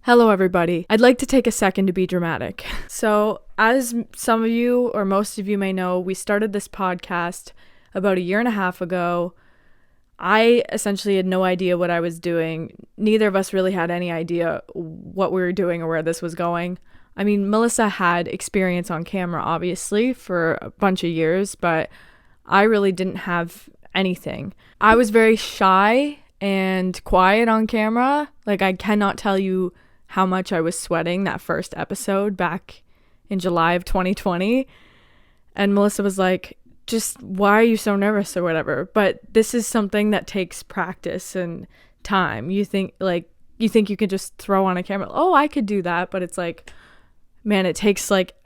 Hello, everybody. I'd like to take a second to be dramatic. So, as some of you or most of you may know, we started this podcast about a year and a half ago. I essentially had no idea what I was doing. Neither of us really had any idea what we were doing or where this was going. I mean, Melissa had experience on camera, obviously, for a bunch of years, but I really didn't have anything. I was very shy and quiet on camera. Like, I cannot tell you how much I was sweating that first episode back in July of 2020. And Melissa was like, just why are you so nervous or whatever? But this is something that takes practice and time. You think you can just throw on a camera. Oh, I could do that. But it's like, man, it takes like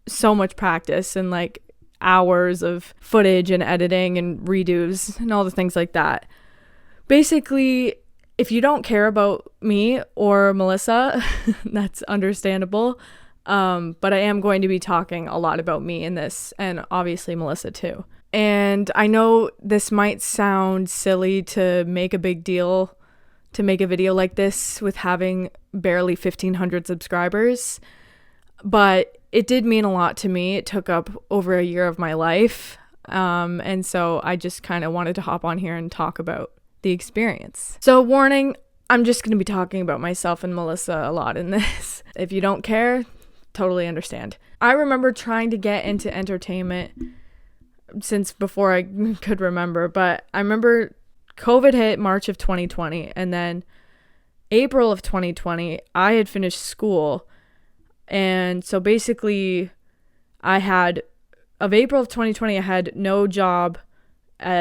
so much practice and like hours of footage and editing and redos and all the things like that. Basically, if you don't care about me or Melissa, that's understandable. But I am going to be talking a lot about me in this, and obviously Melissa too. And I know this might sound silly to make a big deal, to make a video like this with having barely 1,500 subscribers, but it did mean a lot to me. It took up over a year of my life. And so I just kind of wanted to hop on here and talk about the experience. So warning, I'm just going to be talking about myself and Melissa a lot in this. If you don't care, totally understand. I remember trying to get into entertainment since before I could remember, but I remember COVID hit March of 2020, and then April of 2020, I had finished school. And so basically of April of 2020, I had no job,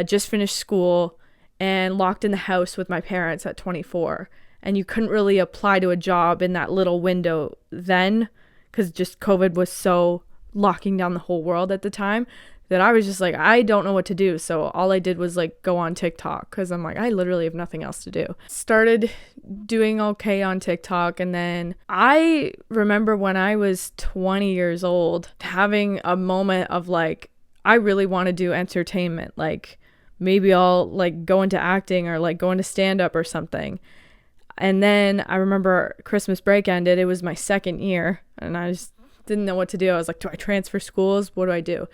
just finished school, and locked in the house with my parents at 24. And you couldn't really apply to a job in that little window then, because just COVID was so locking down the whole world at the time that I was just like, I don't know what to do. So all I did was like go on TikTok, because I'm like, I literally have nothing else to do. Started doing okay on TikTok. And then I remember when I was 20 years old having a moment of like, I really want to do entertainment. Like, maybe I'll like go into acting or like go into stand-up or something. And then I remember Christmas break ended. It was my second year and I just didn't know what to do. I was like, do I transfer schools? What do I do?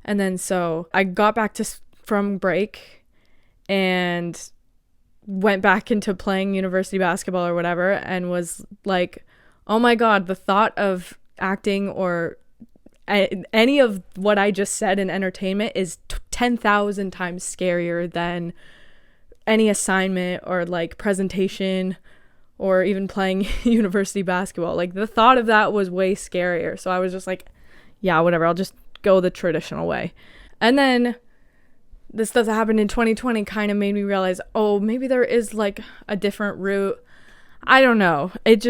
And then so I got back from break and went back into playing university basketball or whatever, and was like, oh my God, the thought of acting or any of what I just said in entertainment is 10,000 times scarier than any assignment or like presentation or even playing university basketball. Like, the thought of that was way scarier. So I was just like, yeah, whatever, I'll just go the traditional way. And then this stuff that happened in 2020 kind of made me realize, oh, maybe there is like a different route. I don't know. It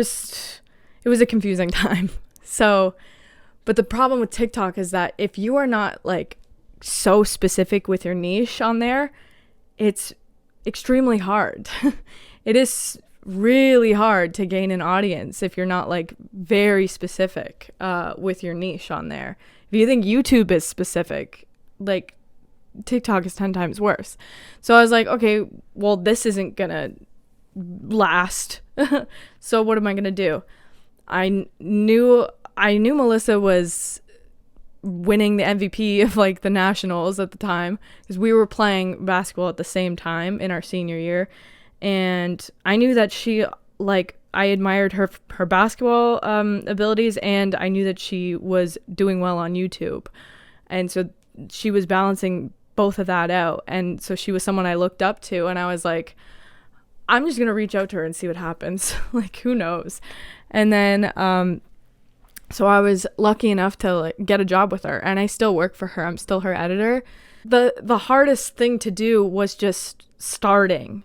was a confusing time. But the problem with TikTok is that if you are not like so specific with your niche on there, it's extremely hard. It is really hard to gain an audience if you're not like very specific with your niche on there. If you think YouTube is specific, like TikTok is 10 times worse. So I was like, okay, well, this isn't gonna last. So what am I gonna do? I knew Melissa was winning the MVP of like the nationals at the time, because we were playing basketball at the same time in our senior year. And I knew that I admired her basketball abilities, and I knew that she was doing well on YouTube. And so she was balancing both of that out. And so she was someone I looked up to, and I was like, I'm just going to reach out to her and see what happens. Like, who knows? And then, so I was lucky enough to like get a job with her, and I still work for her. I'm still her editor. The hardest thing to do was just starting,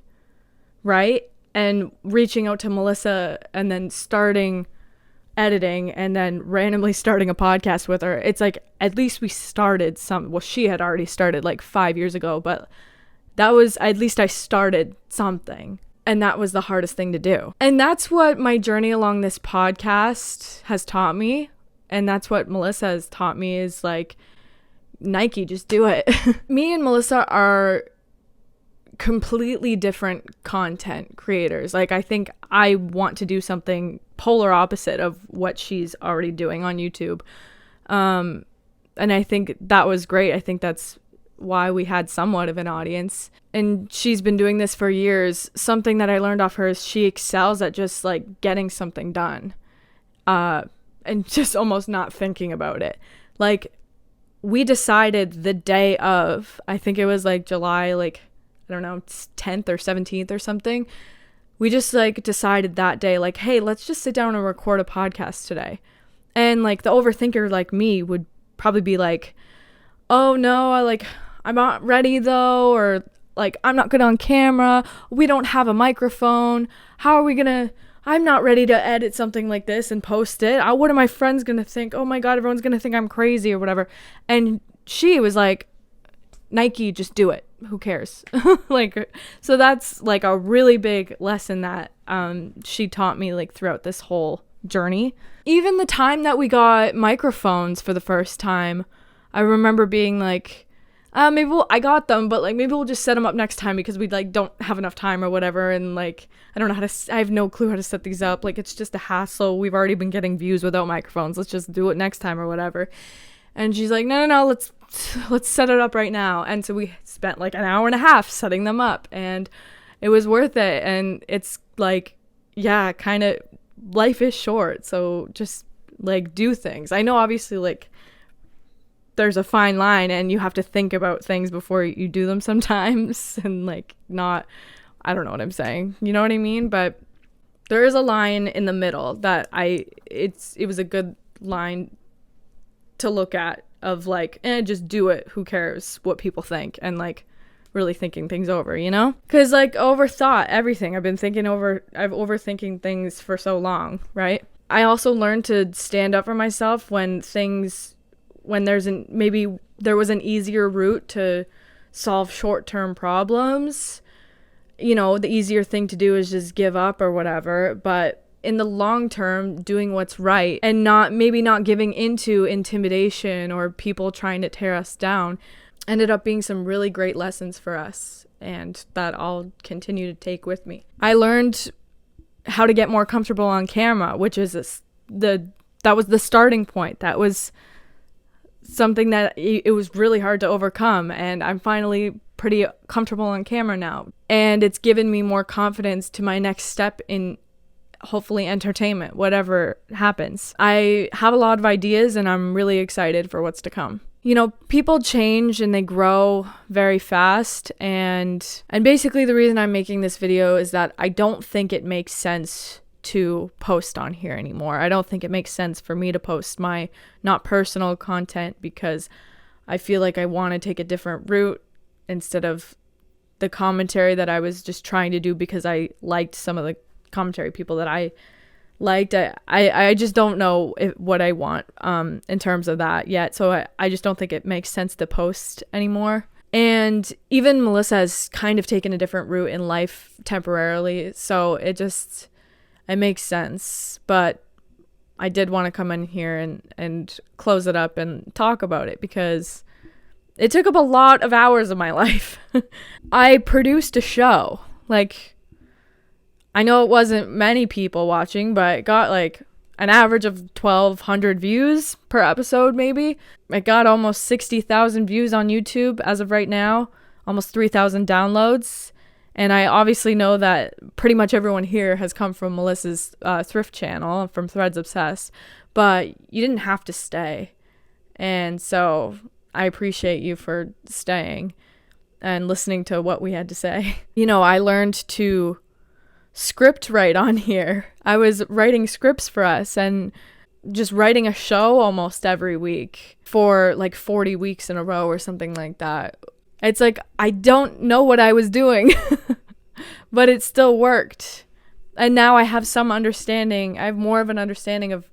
right? And reaching out to Melissa, and then starting editing, and then randomly starting a podcast with her. It's like, at least we started she had already started like 5 years ago, but at least I started something. And that was the hardest thing to do. And that's what my journey along this podcast has taught me. And that's what Melissa has taught me, is like, Nike, just do it. Me and Melissa are completely different content creators. Like, I think I want to do something polar opposite of what she's already doing on YouTube. And I think that was great. I think that's why we had somewhat of an audience. And she's been doing this for years. Something that I learned off her is she excels at just like getting something done, and just almost not thinking about it. Like, we decided the day of, I think it was like July, like, I don't know, 10th or 17th or something. We just like decided that day, like, hey, let's just sit down and record a podcast today. And like the overthinker like me would probably be like, oh no, I'm not ready though, or like, I'm not good on camera, we don't have a microphone, how are we gonna, I'm not ready to edit something like this and post it. What are my friends gonna think? Oh my god, everyone's gonna think I'm crazy or whatever. And she was like, Nike, just do it, who cares? Like, so that's like a really big lesson that she taught me like throughout this whole journey. Even the time that we got microphones for the first time, I remember being like, I got them, but like maybe we'll just set them up next time because we like don't have enough time or whatever. And like, I have no clue how to set these up. Like, it's just a hassle. We've already been getting views without microphones. Let's just do it next time or whatever. And she's like, no, let's set it up right now. And so we spent like an hour and a half setting them up, and it was worth it. And it's like, yeah, kind of, life is short, so just like do things. I know obviously like there's a fine line and you have to think about things before you do them sometimes, and like not, I don't know what I'm saying, you know what I mean? But there is a line in the middle that it was a good line to look at, of like, just do it, who cares what people think, and like really thinking things over, you know? Because like overthought everything. I've overthinking things for so long, right? I also learned to stand up for myself when maybe there was an easier route to solve short-term problems. You know, the easier thing to do is just give up or whatever, but in the long term, doing what's right and not giving into intimidation or people trying to tear us down ended up being some really great lessons for us, and that I'll continue to take with me. I learned how to get more comfortable on camera, which is that was the starting point. That was something that it was really hard to overcome, and I'm finally pretty comfortable on camera now, and it's given me more confidence to my next step in hopefully entertainment, whatever happens. I have a lot of ideas, and I'm really excited for what's to come. You know, people change and they grow very fast, and basically the reason I'm making this video is that I don't think it makes sense to post on here anymore. I don't think it makes sense for me to post my not personal content, because I feel like I want to take a different route instead of the commentary that I was just trying to do because I liked some of the commentary people that I liked. I just don't know what I want in terms of that yet, so I just don't think it makes sense to post anymore. And even Melissa has kind of taken a different route in life temporarily, so it makes sense. But I did want to come in here and close it up and talk about it, because it took up a lot of hours of my life. I produced a show. Like, I know it wasn't many people watching, but it got like an average of 1,200 views per episode, maybe. It got almost 60,000 views on YouTube as of right now, almost 3,000 downloads. And I obviously know that pretty much everyone here has come from Melissa's thrift channel, from Threads Obsessed, but you didn't have to stay. And so I appreciate you for staying and listening to what we had to say. You know, I learned to script write on here. I was writing scripts for us and just writing a show almost every week for like 40 weeks in a row or something like that. It's like, I don't know what I was doing, but it still worked. And now I have some understanding. I have more of an understanding of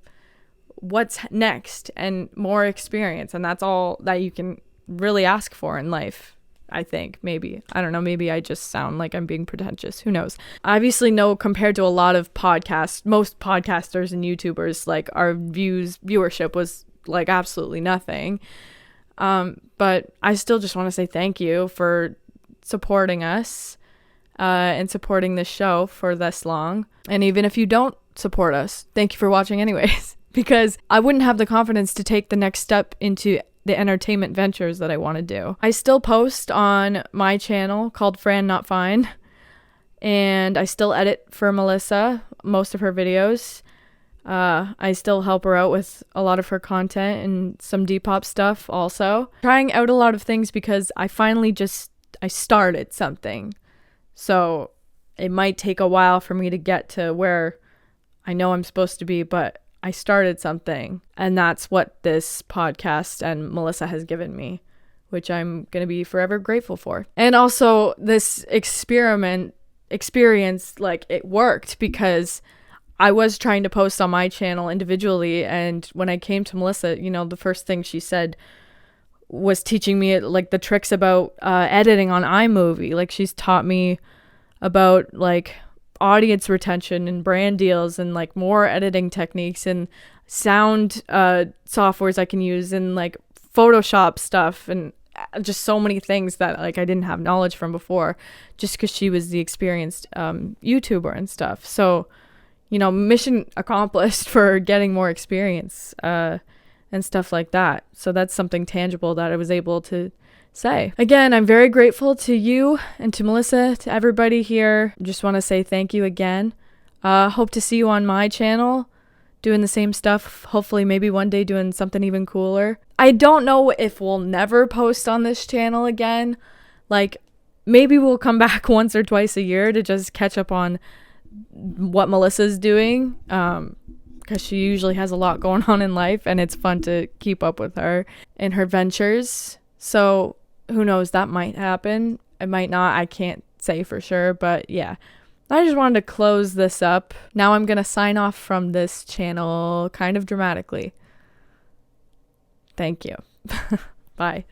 what's next and more experience. And that's all that you can really ask for in life, I think. Maybe. I don't know. Maybe I just sound like I'm being pretentious. Who knows? I obviously know, compared to a lot of podcasts, most podcasters and YouTubers, like, our viewership was like absolutely nothing. But I still just want to say thank you for supporting us and supporting this show for this long. And even if you don't support us. Thank you for watching anyways, because I wouldn't have the confidence to take the next step into the entertainment ventures that I want to do. I still post on my channel called Fran Not Fine, and I still edit for Melissa most of her videos. I still help her out with a lot of her content and some Depop stuff also. Trying out a lot of things because I started something. So it might take a while for me to get to where I know I'm supposed to be, but I started something. And that's what this podcast and Melissa has given me, which I'm going to be forever grateful for. And also this experience, like, it worked because I was trying to post on my channel individually, and when I came to Melissa, you know, the first thing she said was teaching me like the tricks about editing on iMovie. Like, she's taught me about like audience retention and brand deals and like more editing techniques and sound softwares I can use and like Photoshop stuff and just so many things that like I didn't have knowledge from before, just because she was the experienced YouTuber and stuff. So, you know, mission accomplished for getting more experience and stuff like that. So that's something tangible that I was able to say. Again, I'm very grateful to you and to Melissa, to everybody here. Just want to say thank you again. Hope to see you on my channel doing the same stuff. Hopefully maybe one day doing something even cooler. I don't know if we'll never post on this channel again. Like, maybe we'll come back once or twice a year to just catch up on what Melissa's doing, because she usually has a lot going on in life and it's fun to keep up with her and her ventures. So who knows, that might happen. It might not. I can't say for sure, but yeah, I just wanted to close this up. Now I'm gonna sign off from this channel kind of dramatically. Thank you. Bye.